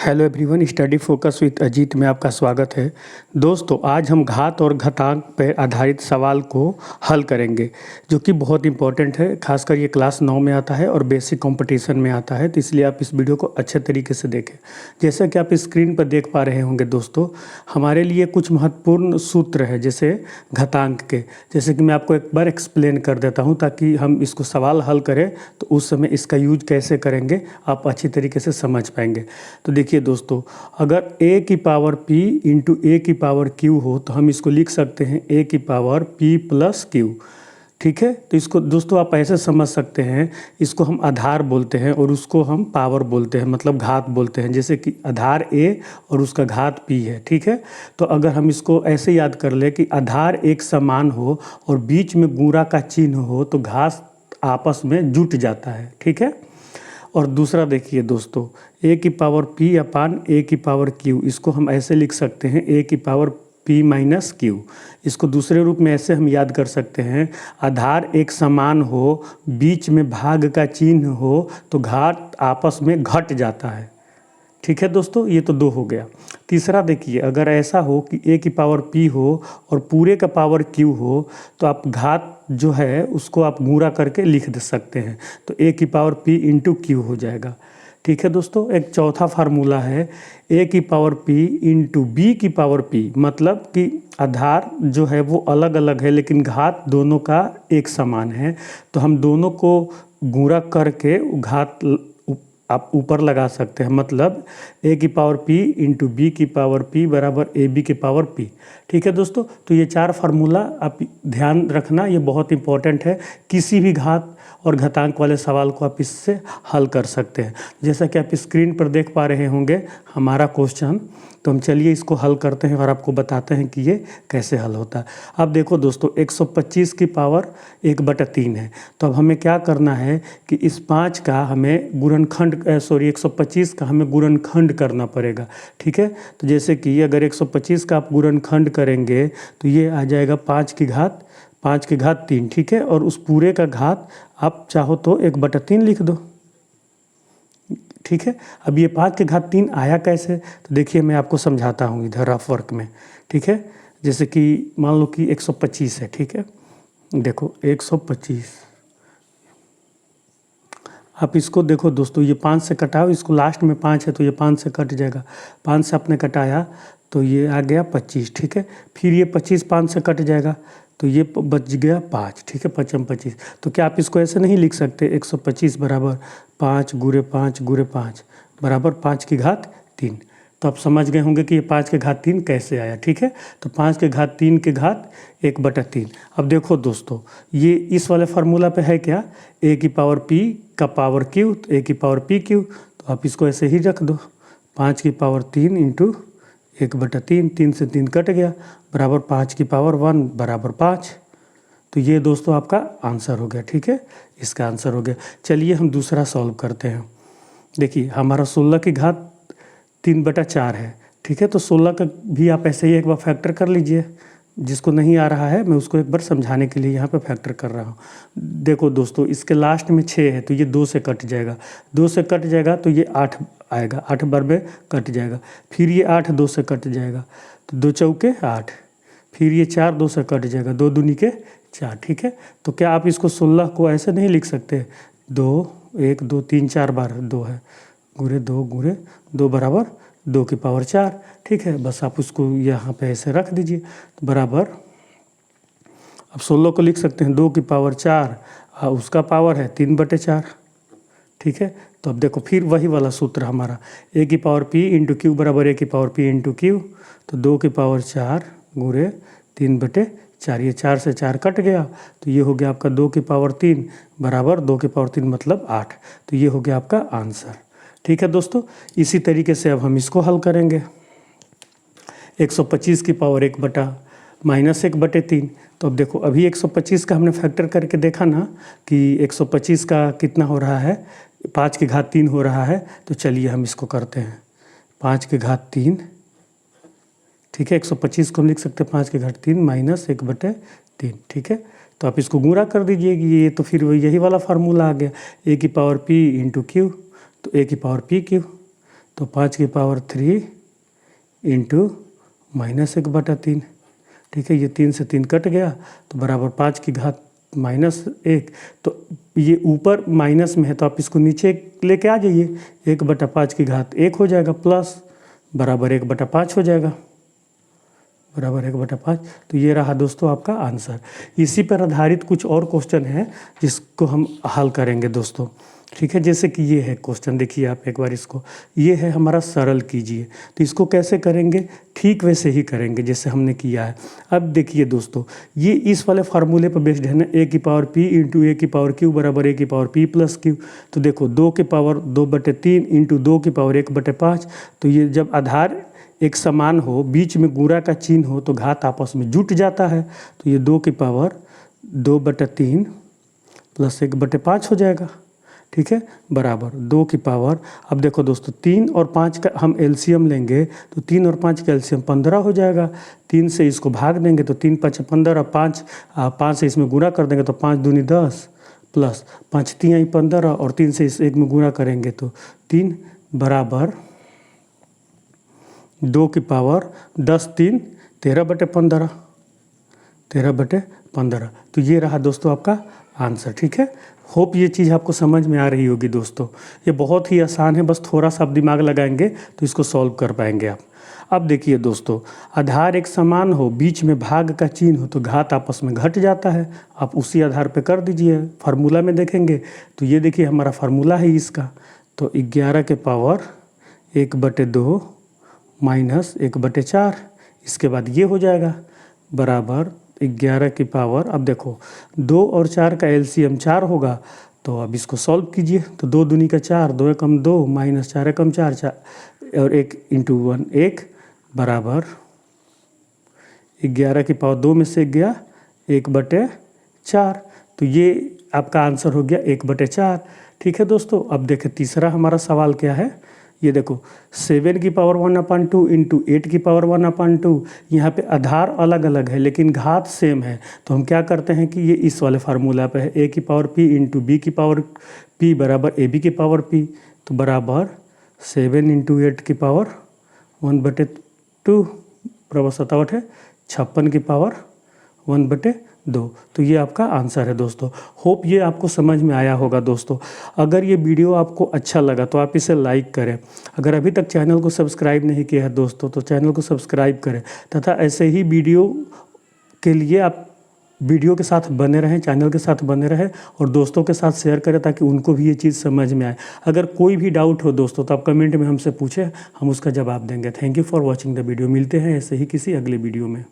Hello everyone, study focus with Ajit में आपका स्वागत है। दोस्तों, आज हम घात और घातांक पर आधारित सवाल को हल करेंगे, जो कि बहुत इंपॉर्टेंट है। खासकर ये क्लास 9 में आता है और बेसिक कंपटीशन में आता है, तो इसलिए आप इस वीडियो को अच्छे तरीके से देखें। जैसा कि आप स्क्रीन पर देख पा रहे होंगे दोस्तों, हमारे लिए कुछ महत्वपूर्ण सूत्र है जैसे घातांक के। जैसे कि मैं आपको एक बार एक्सप्लेन कर देता हूँ ताकि हम इसको सवाल हल करें तो उस समय इसका यूज कैसे करेंगे आप अच्छी तरीके से समझ पाएंगे। तो देखिए दोस्तों, अगर a की पावर p इंटू ए की पावर q हो तो हम इसको लिख सकते हैं a की पावर p प्लस q। ठीक है, तो इसको दोस्तों आप ऐसे समझ सकते हैं, इसको हम आधार बोलते हैं और उसको हम पावर बोलते हैं, मतलब घात बोलते हैं। जैसे कि आधार a और उसका घात p है। ठीक है, तो अगर हम इसको ऐसे याद कर ले कि आधार एक समान हो और बीच में गुणा का चिन्ह हो तो घात आपस में जुट जाता है। ठीक है, और दूसरा देखिए दोस्तों, a की पावर p अपान a की पावर q, इसको हम ऐसे लिख सकते हैं a की पावर p माइनस q। इसको दूसरे रूप में ऐसे हम याद कर सकते हैं, आधार एक समान हो, बीच में भाग का चिन्ह हो तो घात आपस में घट जाता है। ठीक है दोस्तों, ये तो 2 हो गया। तीसरा देखिए, अगर ऐसा हो कि a की पावर p हो और पूरे का पावर q हो तो आप घात जो है उसको आप गुणा करके लिख दे सकते हैं, तो a की पावर p इंटू q हो जाएगा। ठीक है दोस्तों, एक चौथा फार्मूला है a की पावर p इंटू b की पावर p, मतलब कि आधार जो है वो अलग अलग है लेकिन घात दोनों का एक समान है, तो हम दोनों को गुणा करके घात आप ऊपर लगा सकते हैं। मतलब a की पावर p इंटू बी की पावर p बराबर ए बी की पावर p। ठीक है दोस्तों, तो ये 4 फार्मूला आप ध्यान रखना, ये बहुत इंपॉर्टेंट है। किसी भी घात और घातांक वाले सवाल को आप इससे हल कर सकते हैं। जैसा कि आप स्क्रीन पर देख पा रहे होंगे हमारा क्वेश्चन, तो हम चलिए इसको हल करते हैं और आपको बताते हैं कि ये कैसे हल होता है। अब देखो दोस्तों, 125 की पावर 1/3 है, तो अब हमें क्या करना है कि इस 5 का हमें गुणनखंड 125 का हमें गुणनखंड करना पड़ेगा। ठीक है, तो जैसे कि अगर 125 का आप गुणनखंड करेंगे तो ये आ जाएगा 5 की घात 3। ठीक है, और उस पूरे का घात आप चाहो तो 1/3 लिख दो। ठीक है, अब ये 5 की घात 3 आया कैसे, तो देखिए मैं आपको समझाता हूँ इधर रफ वर्क में। ठीक है, जैसे कि मान लो कि 125 है। ठीक है, देखो 125, आप इसको देखो दोस्तों, ये 5 से कटाओ, इसको लास्ट में 5 है तो ये 5 से कट जाएगा। 5 से आपने कटाया तो ये आ गया 25। ठीक है, फिर ये 25 5 से कट जाएगा तो ये बच गया 5। ठीक है, 5 25, तो क्या आप इसको ऐसे नहीं लिख सकते 125 बराबर 5 गुरे 5 गुरे 5 बराबर 5 की घात 3। तो आप समझ गए होंगे कि ये 5 के घात 3 कैसे आया। ठीक है, तो 5 के घात 3 के घात 1/3। अब देखो दोस्तों, ये इस वाले फार्मूला पे है क्या, a की पावर p का पावर q, तो a की पावर p q, तो आप इसको ऐसे ही रख दो, 5 की पावर 3 इंटू 1/3, 3 से 3 कट गया बराबर 5 की पावर 1 बराबर 5। तो ये दोस्तों आपका आंसर हो गया। ठीक है, इसका आंसर हो गया। चलिए हम दूसरा सॉल्व करते हैं। देखिए हमारा 16 की घात 3/4 है। ठीक है, तो 16 का भी आप ऐसे ही एक बार फैक्टर कर लीजिए। जिसको नहीं आ रहा है मैं उसको एक बार समझाने के लिए यहाँ पे फैक्टर कर रहा हूँ। देखो दोस्तों, इसके लास्ट में 6 है तो ये 2 से कट जाएगा, 2 से कट जाएगा तो ये 8 आएगा, 8 बार में कट जाएगा। फिर ये 8 2 से कट जाएगा तो 2 चौके 8, फिर ये 4 2 से कट जाएगा, 2 दूनी के 4। ठीक है, तो क्या आप इसको 16 को ऐसे नहीं लिख सकते, 2 1 2 3 4 बार 2 है, गुरे 2 बराबर 2 की पावर 4। ठीक है, बस आप उसको यहाँ पे ऐसे रख दीजिए, तो बराबर अब 16 को लिख सकते हैं 2 की पावर 4 और उसका पावर है 3/4। ठीक है, तो अब देखो फिर वही वाला सूत्र हमारा, a की पावर p इंटू क्यू बराबर a की पावर p इंटू क्यू, तो 2 की पावर 4 गुरे 3/4, ये 4 से 4 कट गया तो ये हो गया आपका 2 की पावर 3 बराबर 2 की पावर 3 मतलब 8। तो ये हो गया आपका आंसर। ठीक है दोस्तों, इसी तरीके से अब हम इसको हल करेंगे। 125 की पावर 1/-1/3, तो अब देखो अभी 125 का हमने फैक्टर करके देखा ना कि 125 का कितना हो रहा है, 5 की घात 3 हो रहा है। तो चलिए हम इसको करते हैं, 5 की घात 3। ठीक है, 125 को हम लिख सकते हैं 5 की घात 3 माइनस 1/3। ठीक है, तो आप इसको गुणा कर दीजिए कि ये तो फिर यही वाला फार्मूला आ गया, a की पावर p इंटू क्यू, तो a की पावर p क्यू, तो 5 की पावर 3 इंटू -1/3। ठीक है, ये 3 से 3 कट गया तो बराबर 5 की घात -1। तो ये ऊपर माइनस में है तो आप इसको नीचे लेके आ जाइए, 1/5 की घात 1 हो जाएगा, प्लस बराबर 1/5 हो जाएगा, बराबर 1/5। तो ये रहा दोस्तों आपका आंसर। इसी पर आधारित कुछ और क्वेश्चन है जिसको हम हल करेंगे दोस्तों। ठीक है, जैसे कि ये है क्वेश्चन, देखिए आप एक बार इसको, ये है हमारा सरल कीजिए। तो इसको कैसे करेंगे, ठीक वैसे ही करेंगे जैसे हमने किया है। अब देखिए दोस्तों, ये इस वाले फार्मूले पर बेस्ड है ना, a की पावर p इंटू a की पावर q बराबर a की पावर p प्लस q। तो देखो 2 की पावर 2/3 इंटू 2 की पावर 1/5। तो ये जब आधार एक समान हो, बीच में गुणा का चिन्ह हो, तो घात आपस में जुट जाता है। तो ये 2 की पावर 2/3 प्लस 1/5 हो जाएगा। ठीक है, बराबर 2 की पावर, अब देखो दोस्तों 3 और 5 का हम एलसीएम लेंगे तो 3 और 5 का एलसीएम 15 हो जाएगा। 3 से इसको भाग देंगे तो 3 5 15, 5 से इसमें गुणा कर देंगे तो 5 दूनी 10 प्लस 5 3 15 और 3 से इस एक में गुणा करेंगे तो 3 बराबर 2 की पावर 10 3 13/15, 13/15। तो ये रहा दोस्तों आपका आंसर। ठीक है, होप ये चीज़ आपको समझ में आ रही होगी दोस्तों। ये बहुत ही आसान है, बस थोड़ा सा आप दिमाग लगाएंगे तो इसको सॉल्व कर पाएंगे आप। अब देखिए दोस्तों, आधार एक समान हो, बीच में भाग का चिन्ह हो, तो घात आपस में घट जाता है। आप उसी आधार पे कर दीजिए, फार्मूला में देखेंगे तो ये देखिए हमारा फार्मूला है इसका। तो 11 के पावर 1/2 माइनस 1/4, इसके बाद ये हो जाएगा बराबर 11 की पावर, अब देखो 2 और 4 का एलसीएम 4 होगा। तो अब इसको सॉल्व कीजिए तो 2 दूनी का 4, 2 एकम 2 माइनस 4 एकम 4 4 और 1 इंटू 1 1 बराबर 11 की पावर 2 में से गया 1/4। तो ये आपका आंसर हो गया 1/4। ठीक है दोस्तों, अब देखें तीसरा हमारा सवाल क्या है। ये देखो 7 की पावर 1/2 इंटू 8 की पावर 1/2। यहाँ पे आधार अलग अलग है लेकिन घात सेम है। तो हम क्या करते हैं कि ये इस वाले फार्मूला पे है, a की पावर p इंटू b की पावर p बराबर ab की पावर p। तो बराबर 7 इंटू 8 की पावर 1/2 बराबर 57 है, 56 की पावर 1/2। तो ये आपका आंसर है दोस्तों। होप ये आपको समझ में आया होगा दोस्तों। अगर ये वीडियो आपको अच्छा लगा तो आप इसे लाइक करें। अगर अभी तक चैनल को सब्सक्राइब नहीं किया है दोस्तों तो चैनल को सब्सक्राइब करें, तथा ऐसे ही वीडियो के लिए आप वीडियो के साथ बने रहें, चैनल के साथ बने रहें और दोस्तों के साथ शेयर करें ताकि उनको भी ये चीज़ समझ में आए। अगर कोई भी डाउट हो दोस्तों तो आप कमेंट में हमसे पूछें, हम उसका जवाब देंगे। Thank you for watching the video. मिलते हैं ऐसे ही किसी अगले वीडियो में।